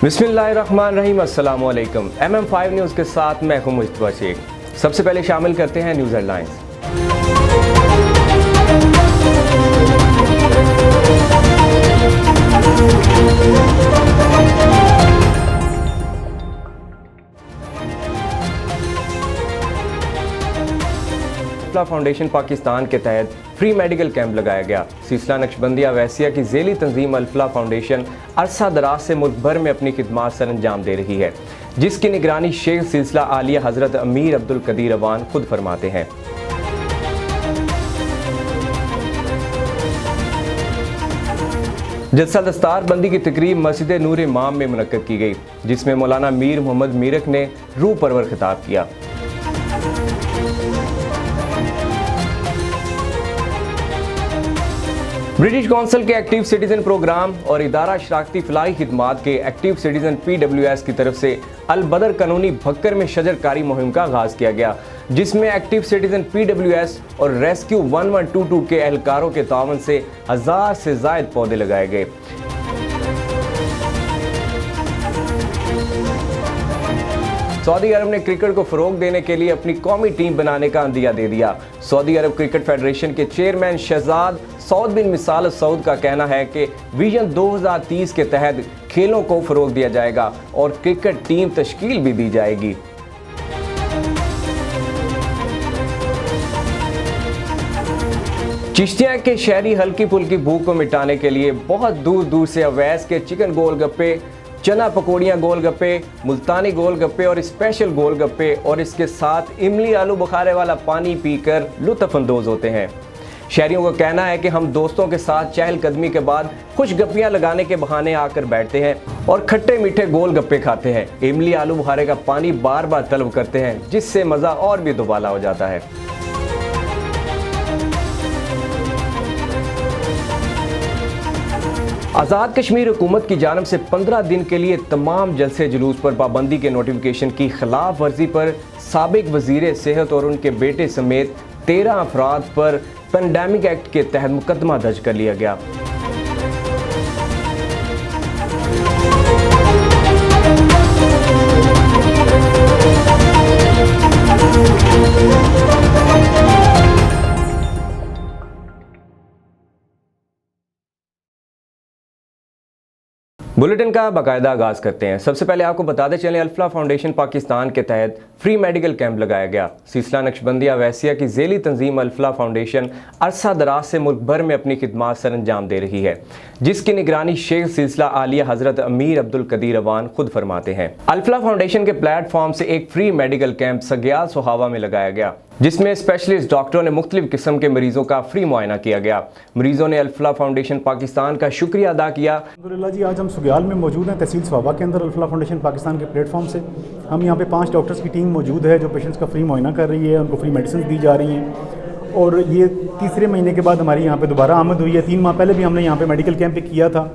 बिस्मिल्लाहिर्रहमानिर्रहीम, अस्सलाम वालेकुम। MM5 न्यूज़ के साथ मैं हूं मुस्तफा शेख। सबसे पहले शामिल करते हैं न्यूज़ हेडलाइंस। फाउंडेशन पाकिस्तान के तहत फ्री मेडिकल कैंप लगाया गया। सिलसिला नक्शबंदिया वैसिया की ज़ेली तंजीम अल्फला फाउंडेशन अरसा दराज से मुल्क भर में अपनी खिदमात सर अंजाम दे रही है, जिसकी निगरानी शेख सिलसिला आलिया हज़रत अमीर अब्दुल कदीर अवान खुद फरमाते हैं। जलसा दस्तार बंदी की तकरीब मस्जिद नूर इमाम में मुनक्कद की गई, जिसमें मौलाना मीर मोहम्मद मीरक ने रूह परवर खिताब किया। ब्रिटिश काउंसिल के एक्टिव सिटीजन प्रोग्राम और इदारा शराकती फलाही खिदमात के एक्टिव सिटीजन PWS की तरफ से अल बदर कानूनी भक्कर में शजरकारी मुहिम का आगाज किया गया, जिसमें एक्टिव सिटीजन PWS और रेस्क्यू 1122 के एहलकारों के तावन से 1000 से ज़ायद पौधे लगाए गए। सऊदी अरब ने क्रिकेट को फ़रोग देने के लिए अपनी कौमी टीम बनाने का अंदिया दे दिया। सऊदी अरब क्रिकेट फेडरेशन के चेयरमैन शहजाद सऊद बिन मिसाल सऊद का कहना है कि विजन 2030 के तहत खेलों को फ़रोग दिया जाएगा और क्रिकेट टीम तश्कील भी दी जाएगी। चिश्तिया के शहरी हल्की फुल्की भूख को मिटाने के लिए बहुत दूर दूर से अवैस के चिकन गोलगप्पे, चना पकौड़ियाँ गोलगप्पे, मुल्तानी गोलगप्पे और स्पेशल गोलगप्पे और इसके साथ इमली आलू बुखारे वाला पानी पीकर लुत्फ़ अंदोज़ होते हैं। शहरियों का कहना है कि हम दोस्तों के साथ चहलकदमी के बाद खुश गप्पियाँ लगाने के बहाने आकर बैठते हैं और खट्टे मीठे गोलगप्पे खाते हैं। इमली आलू बुखारे का पानी बार बार तलब करते हैं, जिससे मज़ा और भी दुबाला हो जाता है। आज़ाद कश्मीर हुकूमत की जानब से 15 दिन के लिए तमाम जलसे जुलूस पर पाबंदी के नोटिफिकेशन की खिलाफ वर्जी पर साबिक वज़ीर सेहत और उनके बेटे समेत 13 अफराद पर पेंडेमिक एक्ट के तहत मुकदमा दर्ज कर लिया गया। बुलेटिन का बाकायदा आगाज़ करते हैं। सबसे पहले आपको बताते चलें, अल्फला फाउंडेशन पाकिस्तान के तहत फ्री मेडिकल कैंप लगाया गया। सिलसिला नक्शबंदिया वैसिया की ज़ेली तंजीम अल्फला फाउंडेशन अरसा दराज से मुल्क भर में अपनी खिदमात सर अंजाम दे रही है, जिसकी निगरानी शेख सिलसिला आलिया हज़रत अमीर अब्दुल कदीर अवान खुद फरमाते हैं। अल्फला फाउंडेशन के प्लेटफॉर्म से एक फ्री मेडिकल कैंप सग्याल सोहावा में लगाया गया, जिसमें स्पेशलिस्ट डॉक्टरों ने मुख्तलिफ किस्म के मरीजों का फ्री मुआयना किया गया। मरीजों ने अल्फला फाउंडेशन पाकिस्तान का शुक्रिया अदा किया। अल्हम्दुलिल्लाह जी, आज हम सुग्याल में मौजूद हैं, तहसील सोहावा के अंदर अल्फला फाउंडेशन पाकिस्तान के प्लेटफॉर्म से। हम यहाँ पे 5 डॉक्टर्स की टीम मौजूद है जो पेशेंट्स का फ्री मुआयना कर रही है, उनको फ्री मेडिसिन दी जा रही हैं। और ये तीसरे महीने के बाद हमारी यहाँ पे दोबारा आमद हुई है। 3 माह पहले भी हमने यहाँ पे मेडिकल कैंप किया था।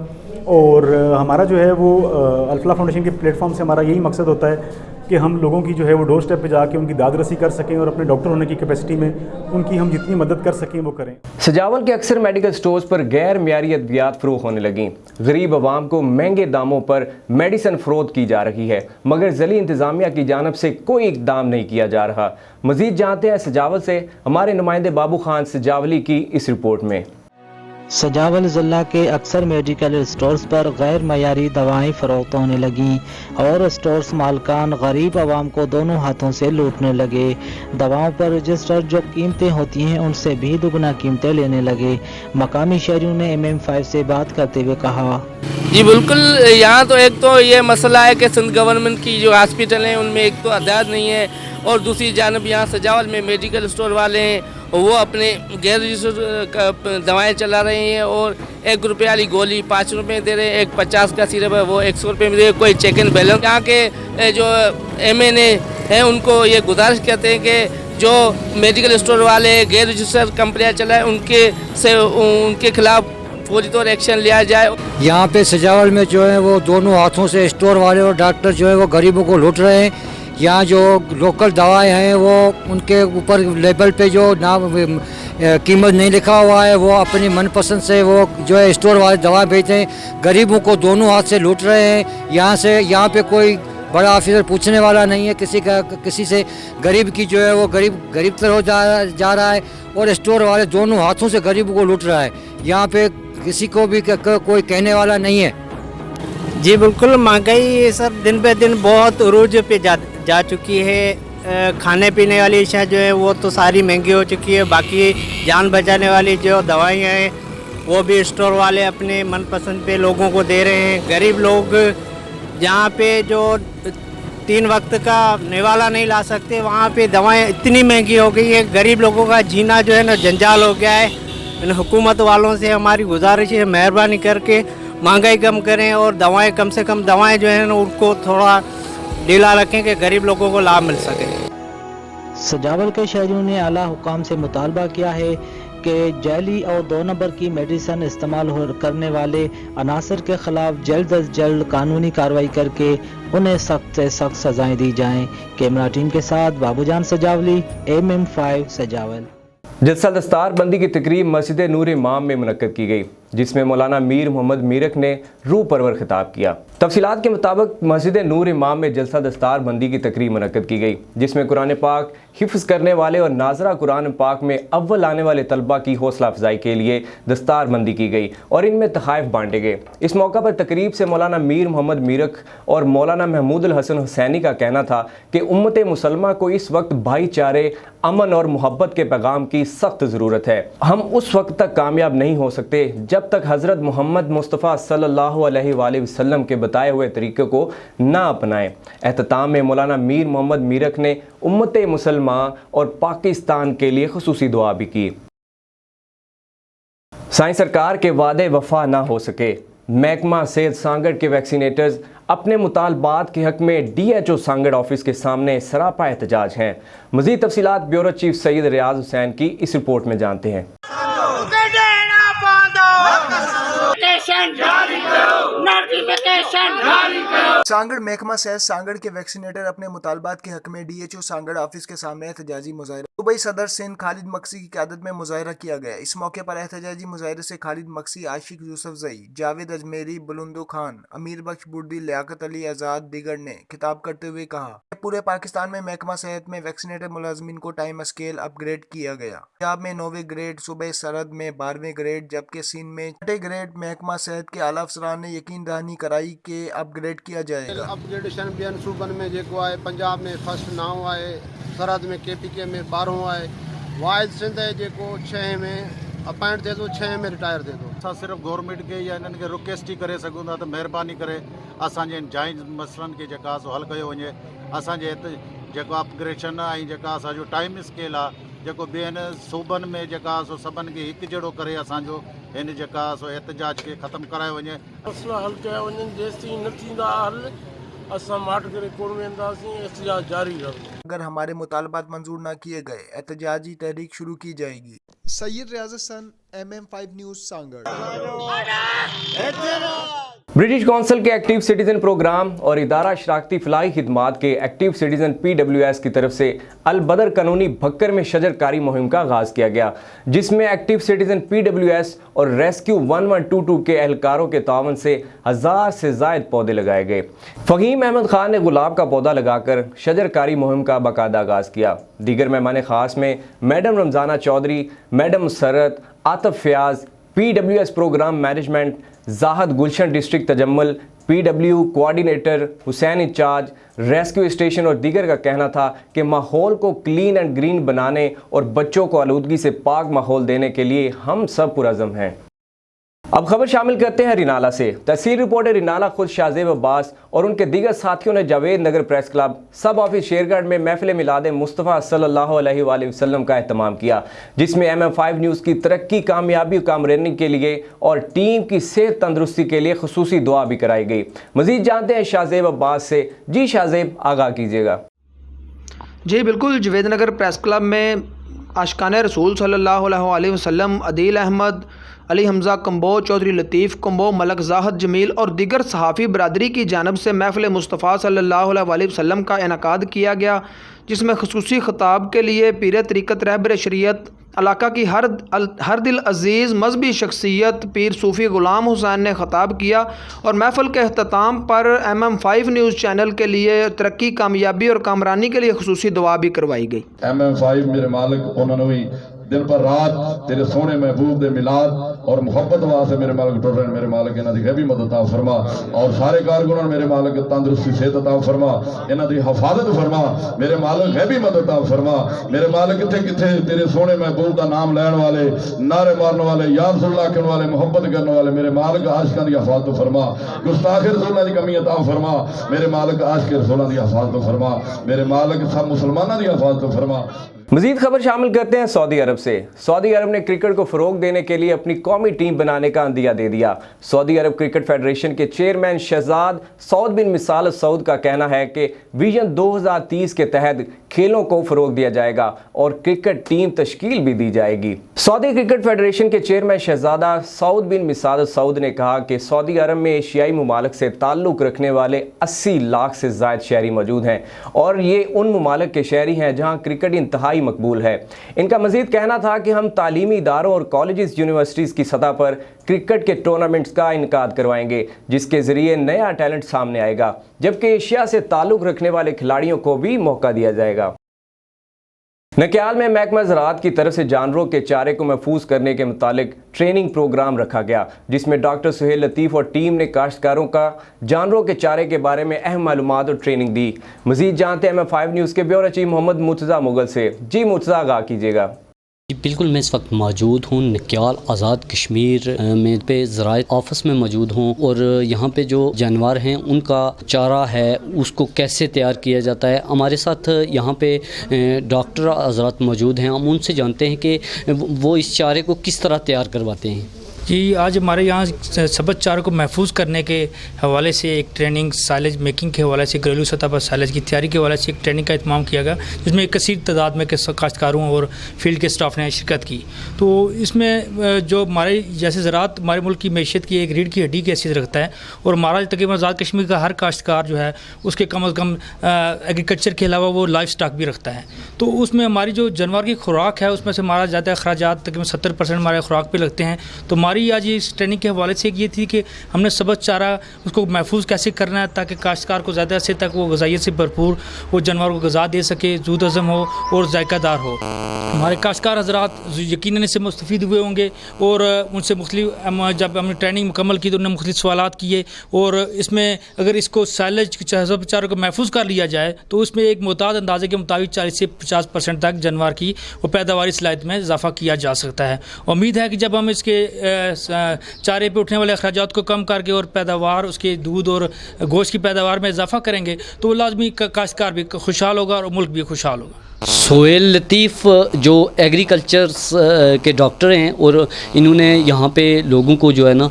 और हमारा जो है वो अल्फला फाउंडेशन के प्लेटफॉर्म से हमारा यही मकसद होता है कि हम लोगों की जो है वो डोर स्टेप पे जाके उनकी दाद रसी कर सकें और अपने डॉक्टर होने की कैपेसिटी में उनकी हम जितनी मदद कर सकें वो करें। सजावल के अक्सर मेडिकल स्टोर्स पर गैर मियारी अद्वियात फरोख्त होने लगी। गरीब आवाम को महंगे दामों पर मेडिसिन फरोख्त की जा रही है, मगर ज़िली इंतज़ामिया की जानब से कोई इक़दाम नहीं किया जा रहा। मज़ीद जानते हैं सजावल से हमारे नुमाइंदे बाबू खान सजावली की इस रिपोर्ट में। सजावल ज़िला के अक्सर मेडिकल स्टोर्स पर गैर मयारी दवाएं फरोख्त होने लगीं और स्टोर्स मालकान गरीब आवाम को दोनों हाथों से लूटने लगे। दवाओं पर रजिस्टर्ड जो कीमतें होती हैं उनसे भी दुगना कीमतें लेने लगे। मकामी शहरियों ने MM5 से बात करते हुए कहा, जी बिल्कुल, यहाँ तो एक तो ये मसला है कि सिंध गवर्नमेंट की जो हॉस्पिटल हैं उनमें एक तो आदाद नहीं है, और दूसरी जानब यहाँ सजावल में मेडिकल स्टोर वाले हैं वो अपने गैर रजिस्टर्ड दवाएँ चला रहे हैं और 1 रुपये वाली गोली 5 रुपये दे रहे हैं, एक 50 का सिरप है वो 100 रुपये में दे रहे, कोई चेक एंड बैलेंस। यहाँ के जो MNA हैं उनको ये गुजारिश करते हैं कि जो मेडिकल स्टोर वाले गैर रजिस्टर्ड कंपनियाँ चलाएँ उनके खिलाफ फौरी तौर एक्शन लिया जाए। यहाँ पे सजावल में जो है वो दोनों हाथों से स्टोर वाले और डॉक्टर जो है वो गरीबों को लूट रहे हैं। यहाँ जो लोकल दवाएं हैं वो उनके ऊपर लेबल पे जो नाम कीमत नहीं लिखा हुआ है, वो अपनी मनपसंद से वो जो है स्टोर वाले दवा बेचते हैं, गरीबों को दोनों हाथ से लूट रहे हैं। यहाँ पे कोई बड़ा ऑफिसर पूछने वाला नहीं है किसी से, गरीब की जो है वो गरीब तरह जा रहा है और स्टोर वाले दोनों हाथों से गरीबों को लूट रहा है। यहाँ पे किसी को भी कोई कहने वाला नहीं है। जी बिल्कुल, महंगाई सर दिन पे दिन बहुत उरूज पे जा चुकी है। खाने पीने वाली अशिया जो है वो तो सारी महंगी हो चुकी है। बाकी जान बचाने वाली जो दवाइयाँ हैं वो भी स्टोर वाले अपने मनपसंद पे लोगों को दे रहे हैं। गरीब लोग जहाँ पे जो 3 वक्त का निवाला नहीं ला सकते, वहाँ पे दवाएं इतनी महंगी हो गई है, गरीब लोगों का जीना जो है ना जंजाल हो गया है। इन हुकूमत वालों से हमारी गुजारिश है, मेहरबानी करके महंगाई कम करें और दवाएं कम से कम दवाएं जो है ना उनको थोड़ा ढीला रखें कि गरीब लोगों को लाभ मिल सके। सजावल के शहरियों ने आला हुकाम से मुतालबा किया है कि जाली और 2 नंबर की मेडिसिन इस्तेमाल करने वाले अनासर के खिलाफ जल्द अज जल्द कानूनी कार्रवाई करके उन्हें सख्त से सख्त सजाएं दी जाएं। कैमरा टीम के साथ बाबूजान सजावली, MM5 सजावल। जलसा दस्तार बंदी की तकरीब मस्जिद नूर इमाम में मुनक्कद की गई, जिसमें मौलाना मीर मोहम्मद मीरक ने रूह परवर खिताब किया। तफसीलात के मुताबिक मस्जिद नूर इमाम में जलसा दस्तार बंदी की तकरीब मुनक्कद की गई, जिसमें कुरान पाक हिफ्ज़ करने वाले और नाजरा कुरान पाक में अव्वल आने वाले तलबा की हौसला अफजाई के लिए दस्तार बंदी की गई और इनमें तहाइफ बांटे गए। इस मौका पर तकरीब से मौलाना मीर मोहम्मद मीरक और मौलाना महमूदुल हसन हुसैनी का कहना था कि उम्मत मुसलमा को इस वक्त भाईचारे, अमन और मोहब्बत के पैगाम की सख्त ज़रूरत है। हम उस वक्त तक कामयाब नहीं हो सकते जब तक हज़रत मोहम्मद मुस्तफ़ा सल्लल्लाहु अलैहि वसल्लम के बताए हुए तरीक़े को ना अपनाएं। एहतताम में मौलाना मीर मोहम्मद मीरक ने उम्मत मुसलमा और पाकिस्तान के लिए खुसूसी दुआ भी की। साईं सरकार के वादे वफा ना हो सके, महकमा सेहत सांगड़ के वैक्सीनेटर्स अपने मुतालबात के हक में DHO सांगड़ ऑफिस के सामने सरापा एहतजाज हैं। मज़ीद तफसीलात ब्यूरो चीफ सैयद रियाज हुसैन की इस रिपोर्ट में जानते हैं। सांगड़ महकमा सेहत सांगड़ के वैक्सीनेटर अपने मुतालबात के हक में DHO सांगड़ ऑफिस के सामने एहतजाजी मुजाहिरा। दुबई सदर सिंध खालिद मक्सी की क़यादत में मुजाहिरा किया गया। इस मौके पर एहतजाजी मुजाहिरे से खालिद मक्सी, आशिक यूसुफजई, जावेद अजमेरी, बुलंदो खान, अमीर बख्श बुर्दी, लियाकत अली आज़ाद दीगर ने खिताब करते हुए कहा, पूरे पाकिस्तान में महकमा सेहत में वैक्सीनेटर मुलाजमीन को टाइम स्केल अपग्रेड किया गया। पंजाब में 9वें ग्रेड, सूबे सरहद में 12वें ग्रेड, जबकि सिंध में 6ठे ग्रेड। महकमा सेहत के आला अफसरान ने यकीन दहानी कराई के अपग्रेड किया जाएगा। अपग्रेडेशन ॿियनि सूबनि में जेको आहे, पंजाब में फर्स्ट 9 आहे, सरहद में KPK में 12 आहे, वाहिद सिंध आहे जेको 6 में अपॉइंट थिए थो, 6 में रिटायर थिए थो। असां सिर्फ़ु गवर्नमेंट खे या इन्हनि खे रिक्वेस्ट ई करे सघूं था त महिरबानी करे असांजे जाइज़ मसइलनि खे जेका हल कयो वञे। असांजे हिते जेको अपग्रेडेशन ऐं जेका असांजो टाइम स्केल आहे जेको ॿियनि सूबनि में जेका सो सभिनि खे हिकु जहिड़ो करे असांजो हिन जेका सो एहतजाज खे ख़तमु करायो वञे। मसइला हल कया वञनि, जेसिताईं न थींदा हल असां माठ करे कोन वेंदासीं, एहतजाज जारी रहंदो। अगर हमारे मुतालबात मंजूर न किए गए, एहतजाजी तहरीक शुरू की जाएगी। Syed Riaz Hassan, MM5 news Sanghar. British council के एक्टिव सिटीजन प्रोग्राम और इदारा शराकती फलाही खिदमात के एक्टिव सिटीजन PWS की तरफ से अल बदर कानूनी भक्कर में शजरकारी मुहिम का आगाज़ किया गया, जिसमें एक्टिव सिटीजन PWS और रेस्क्यू 1122 के एहलकारों के तावन से 1000 से ज़ायद पौधे लगाए गए। फ़हीम अहमद खान ने गुलाब का पौधा लगाकर शजरकारी मुहिम का बाकायदा आगाज़ किया। दीगर मेहमान ख़ास में madam रमज़ाना Chaudhry, madam Sarat, Atif Fayyaz, PWS programme management, Zahid Gulshan district Tajammul, PW coordinator Hussain incharge, rescue station और दीगर का कहना था कि माहौल को क्लीन एंड ग्रीन बनाने और बच्चों को आलूदगी से पाक माहौल देने के लिए हम सब पुरज़म हैं। अब खबर शामिल करते हैं रिनाला से। तहसील रिपोर्टर रिनाला खुद शाहजेब अब्बास और उनके दीगर साथियों ने जावेद नगर प्रेस क्लब सब ऑफिस शेरगढ़ में महफिल मिलाद मुस्तफ़ा सल्लल्लाहु अलैहि वसल्लम का एहतमाम किया, जिसमें MM5 न्यूज़ की तरक्की, कामयाबी और कामरानी के लिए और टीम की सेहत तंदुरुस्ती के लिए खुसूसी दुआ भी कराई गई। मज़ीद जानते हैं शाहजेब अब्बास से। जी शाहजेब, आगाह कीजिएगा। जी बिल्कुल, जावेद नगर प्रेस क्लब में आशिकाने रसूल सल्लल्लाहु अलैहि वसल्लम, अदील अहमद, علی حمزہ کمبو، چودھری لطیف کمبو، ملک زاہد جمیل اور دیگر صحافی برادری کی جانب سے محفل مصطفیٰ صلی اللہ علیہ وسلم کا انعقاد کیا گیا، جس میں خصوصی خطاب کے لیے پیر طریقت رہبر شریعت علاقہ کی ہر دل عزیز مذہبی شخصیت پیر صوفی غلام حسین نے خطاب کیا اور محفل کے اختتام پر MM5 نیوز چینل کے لیے ترقی، کامیابی اور کامرانی کے لیے خصوصی دعا بھی کروائی گئی۔ MM5 میرے مالک انہوں نے بھی دن پر رات تیرے سونے محبوب دے میلاد اور محبت واسطے میرے مالک ٹر رہے ہیں، میرے مالک انہاں دی غیبی مدد عطا فرما اور سارے کارکنوں میرے مالک تندرستی صحت عطا فرما، انہاں دی حفاظت فرما، میرے مالک غیبی مدد عطا فرما، میرے مالک کتھے کتھے تیرے سونے محبوب دا نام لین والے، نعرے مارنے والے، یا رسول اللہ کہنے والے، محبت کرنے والے، میرے مالک عاشقاں دی حفاظت فرما، گستاخ رسول دی کمی عطا فرما، میرے مالک عاشق رسول دی حفاظت فرما، میرے مالک سب مسلمانوں دی حفاظت فرما۔ مزید خبر شامل کرتے ہیں سعودی عرب سے۔ سعودی عرب نے کرکٹ کو فروغ دینے کے لیے اپنی قومی ٹیم بنانے کا عندیہ دے دیا۔ سعودی عرب کرکٹ فیڈریشن کے چیئرمین شہزاد سعود بن مثال سعود کا کہنا ہے کہ ویژن 2030 کے تحت کھیلوں کو فروغ دیا جائے گا اور کرکٹ ٹیم تشکیل بھی دی جائے گی۔ سعودی کرکٹ فیڈریشن کے چیئرمین شہزادہ سعود بن مثال سعود نے کہا کہ سعودی عرب میں ایشیائی ممالک سے تعلق رکھنے والے 80 لاکھ سے زائد شہری موجود ہیں اور یہ ان ممالک کے شہری ہیں جہاں کرکٹ انتہائی مقبول ہے۔ ان کا مزید کہنا تھا کہ ہم تعلیمی اداروں اور کالجز یونیورسٹیز کی سطح پر کرکٹ کے ٹورنامنٹس کا انعقاد کروائیں گے جس کے ذریعے نیا ٹیلنٹ سامنے آئے گا، جبکہ ایشیا سے تعلق رکھنے والے کھلاڑیوں کو بھی موقع دیا جائے گا۔ نکیال میں محکمہ زراعت کی طرف سے جانوروں کے چارے کو محفوظ کرنے کے متعلق ٹریننگ پروگرام رکھا گیا، جس میں ڈاکٹر سہیل لطیف اور ٹیم نے کاشتکاروں کا جانوروں کے چارے کے بارے میں اہم معلومات اور ٹریننگ دی۔ مزید جانتے ہیں MM5 نیوز کے بیورو چیف محمد مرتضیٰ مغل سے۔ جی مرتضیٰ، آگاہ کیجیے گا۔ بالکل، میں اس وقت موجود ہوں نکیال آزاد کشمیر میں پہ زراعت آفس میں موجود ہوں، اور یہاں پہ جو جانور ہیں ان کا چارہ ہے اس کو کیسے تیار کیا جاتا ہے۔ ہمارے ساتھ یہاں پہ ڈاکٹر حضرات موجود ہیں، ہم ان سے جانتے ہیں کہ وہ اس چارے کو کس طرح تیار کرواتے ہیں۔ جی، آج ہمارے یہاں سبز چاروں کو محفوظ کرنے کے حوالے سے ایک ٹریننگ، سائلج میکنگ کے حوالے سے، گھریلو سطح پر سائلج کی تیاری کے حوالے سے ایک ٹریننگ کا اہتمام کیا گیا، جس میں ایک کثیر تعداد میں کاشتکاروں اور فیلڈ کے اسٹاف نے شرکت کی۔ تو اس میں جو ہمارے جیسے زراعت ہمارے ملک کی معیشت کی ایک ریڑھ کی ہڈی کی حیثیت رکھتا ہے، اور ہمارا تقریباً آزاد کشمیر کا ہر کاشتکار جو ہے اس کے کم از کم ایگریکلچر کے علاوہ وہ لائف اسٹاک بھی رکھتا ہے۔ تو اس میں ہماری جو جانور کی خوراک ہے اس میں سے ہمارا زیادہ اخراجات تقریباً 70% ہمارے خوراک پہ لگتے ہیں۔ تو ہماری آج اس ٹریننگ کے حوالے سے یہ تھی کہ ہم نے سبز چارہ اس کو محفوظ کیسے کرنا ہے تاکہ کاشتکار کو زیادہ عرصے تک وہ غذائیت سے بھرپور وہ جانور کو غذا دے سکے، زود ہضم ہو اور ذائقہ دار ہو۔ ہمارے کاشتکار حضرات یقیناً اس سے مستفید ہوئے ہوں گے، اور ان سے مختلف جب ہم نے ٹریننگ مکمل کی تو انہوں نے مختلف سوالات کیے، اور اس میں اگر اس کو سائلج سبز چاروں کو محفوظ کر لیا جائے تو اس میں ایک معتاد اندازے کے مطابق 40 سے 50% تک جانور کی وہ پیداواری صلاحیت میں اضافہ کیا جا سکتا ہے۔ امید ہے کہ جب ہم اس کے چارے پہ اٹھنے والے اخراجات کو کم کر کے اور پیداوار اس کے دودھ اور گوشت کی پیداوار میں اضافہ کریں گے تو وہ لازمی کاشتکار بھی خوشحال ہوگا اور ملک بھی خوشحال ہوگا۔ سہیل لطیف جو ایگریکلچر کے ڈاکٹر ہیں، اور انہوں نے یہاں پہ لوگوں کو جو ہے نا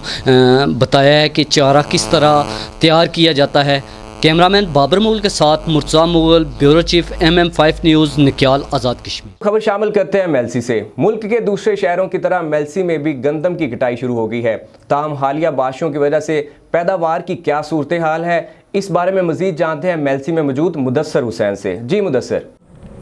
بتایا ہے کہ چارہ کس طرح تیار کیا جاتا ہے۔ کیمرامین بابر مغل کے ساتھ Murtaza Mughal, bureau chief MM5 news, Nakyal Azad Kashmir. خبر شامل کرتے ہیں میلسی سے۔ ملک کے دوسرے شہروں کی طرح میلسی میں بھی گندم کی کٹائی شروع ہو گئی ہے، تاہم حالیہ بارشوں کی وجہ سے پیداوار کی کیا صورتحال ہے، اس بارے میں مزید جانتے ہیں میلسی میں موجود مدثر حسین سے۔ جی مدثر۔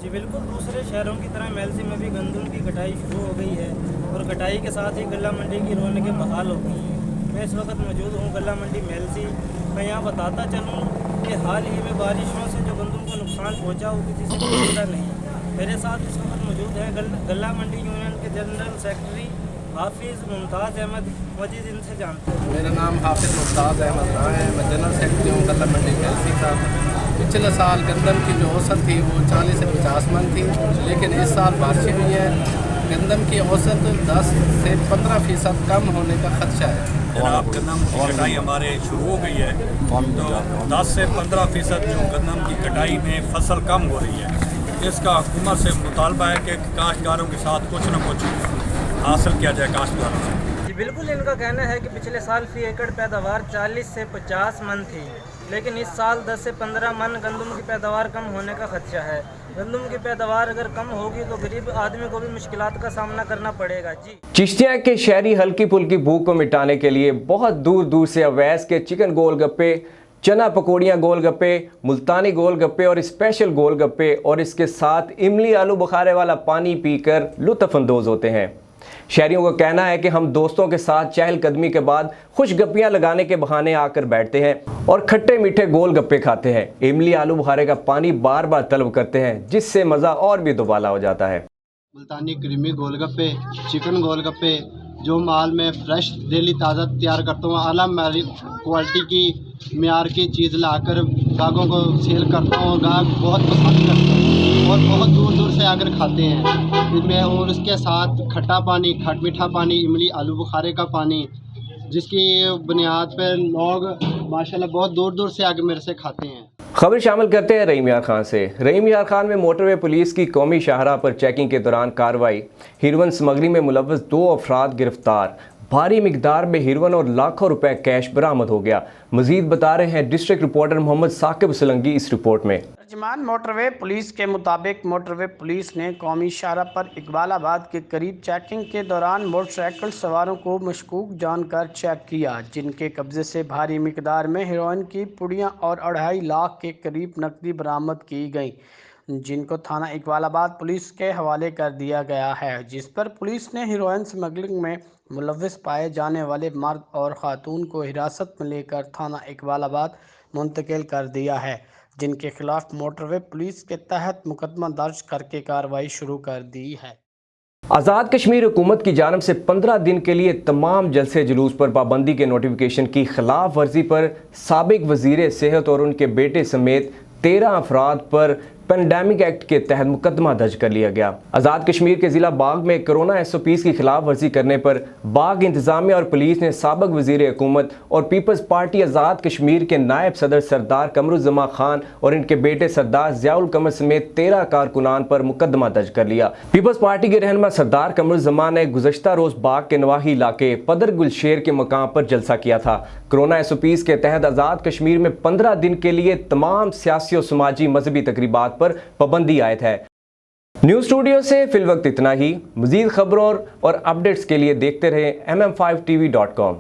جی بالکل، دوسرے شہروں کی طرح میلسی میں بھی گندم کی کٹائی شروع ہو گئی ہے، اور کٹائی کے ساتھ ہی غلہ منڈی کی رونقیں بحال ہو گئی ہیں۔ میں اس وقت موجود ہوں غلہ منڈی میلسی۔ میں یہاں بتاتا چلوں کہ حال ہی میں بارشوں سے جو گندم کو نقصان پہنچا وہ کسی سے پوچھتا نہیں۔ میرے ساتھ اس وقت موجود ہیں غلہ منڈی یونین کے جنرل سیکرٹری حافظ ممتاز احمد مجید، ان سے جانتے ہیں۔ میرا نام حافظ ممتاز احمد راہ ہے، میں جنرل سیکرٹری ہوں غلہ منڈی میلسی کا۔ پچھلے سال گندم کی جو اوسط تھی وہ 40 سے 50 من تھی، لیکن اس سال بارشیں ہوئی ہیں، گندم کی اوسط 10 سے 15% کم ہونے کا خدشہ ہے۔ جناب، گندم کی کٹائی ہمارے شروع ہو گئی ہے، تو 10 سے 15% جو گندم کی کٹائی میں فصل کم ہو رہی ہے، اس کا حکومت سے مطالبہ ہے کہ کاشتکاروں کے ساتھ کچھ نہ کچھ حاصل کیا جائے کاشتکاروں سے۔ جی बिल्कुल इनका कहना है कि पिछले साल फी एकड़ पैदावार 40 से 50 मन थी, लेकिन इस साल 10 से 15 मन गंदम की पैदावार कम होने का खदशा है। गंदम की पैदावार अगर कम होगी तो गरीब आदमी को भी मुश्किलात का सामना करना पड़ेगा। जी चिश्तिया के शहरी हल्की फुल्की भूख को मिटाने के लिए बहुत दूर दूर से अवैस के चिकन गोलगप्पे, चना पकौड़ियाँ गोलगप्पे, मुल्तानी गोलगप्पे और स्पेशल गोलगप्पे और इसके साथ इमली आलू बुखारे वाला पानी पीकर लुत्फ़ अंदोज़ होते हैं। शहरियों का कहना है कि हम दोस्तों के साथ चहलकदमी के बाद खुश गप्पियाँ लगाने के बहाने आकर बैठते हैं और खट्टे मीठे गोल गप्पे खाते हैं। इमली आलू बुखारे का पानी बार बार तलब करते हैं, जिससे मज़ा और भी दुबाला हो जाता है। मुल्तानी क्रीमी गोलगप्पे, चिकन गोलगप्पे जो माल में फ्रेश डेली ताज़ा तैयार करता हूँ, आला क्वालिटी की म्यार की चीज़ लाकर गाहकों को सेल करता हूँ। गाहक बहुत पसंद करते हैं और बहुत दूर दूर से आकर खाते हैं इसमें। और उसके साथ खट्टा पानी, खट मीठा पानी, इमली आलू बुखारे का पानी, जिसकी बुनियाद पर लोग माशाल्लाह बहुत दूर दूर से आकर मेरे से खाते हैं। खबर शामिल करते हैं रहीम यार खान से। रहीम यार खान में मोटरवे पुलिस की कौमी शाहराह पर चेकिंग के दौरान कार्रवाई। हेरोइन स्मगलिंग में मुलव्वस 2 अफराद गिरफ्तार। भारी मिकदार में हेरोइन और लाखों रुपए कैश बरामद हो गया। मजीद बता रहे हैं डिस्ट्रिक्ट रिपोर्टर मोहम्मद साकिब सुलंगी इस रिपोर्ट में। तर्जमान मोटरवे पुलिस के मुताबिक मोटरवे पुलिस ने कौमी शाहराह पर इकबालाबाद के करीब चेकिंग के दौरान मोटरसाइकिल सवारों को मशकूक जानकर चेक किया, जिनके कब्जे से भारी मिकदार में हेरोइन की पुड़ियाँ और 2.5 लाख के करीब नकदी बरामद की गई, जिनको थाना इकबालाबाद पुलिस के हवाले कर दिया गया है। जिस पर पुलिस ने हेरोइन स्मगलिंग में मुलव्वस पाए जाने वाले मर्द और खातून को हिरासत में लेकर थाना इकबालाबाद मुंतकिल कर दिया है, जिनके खिलाफ मोटरवे पुलिस के तहत मुकदमा दर्ज करके कार्रवाई शुरू कर दी है। आज़ाद कश्मीर हुकूमत की जानब से 15 दिन के लिए तमाम जलसे जुलूस पर पाबंदी के नोटिफिकेशन की खिलाफ वर्जी पर साबिक वज़ीर सेहत और उनके बेटे समेत 13 अफराद पर पेंडेमिक एक्ट के तहत मुकदमा दर्ज कर लिया गया। आज़ाद कश्मीर के ज़िला बाग में कोरोना SOPs की खिलाफ वर्जी करने पर बाग इंतज़ामिया और पुलिस ने साबिक वज़ीर हुकूमत और पीपल्स पार्टी आज़ाद कश्मीर के नायब सदर सरदार कमरुज़्ज़मा खान और इनके बेटे सरदार ज़ियाउल कमर समेत 13 कारकुनान पर मुकदमा दर्ज कर लिया। पीपल्स पार्टी के रहनुमा सरदार कमरुज़्ज़मा ने गुज़श्ता रोज़ बाग के नवाही इलाके पदर गुलशेर के मकाम पर जलसा किया था। कोरोना SOPs के तहत आज़ाद कश्मीर में 15 दिन के लिए तमाम सियासी और समाजी मजहबी तकरीबात पर पाबंदी आयद है। न्यूज़ स्टूडियो से फिलवक्त इतना ही। मज़ीद खबरों और अपडेट्स के लिए देखते रहें MM5TV.com।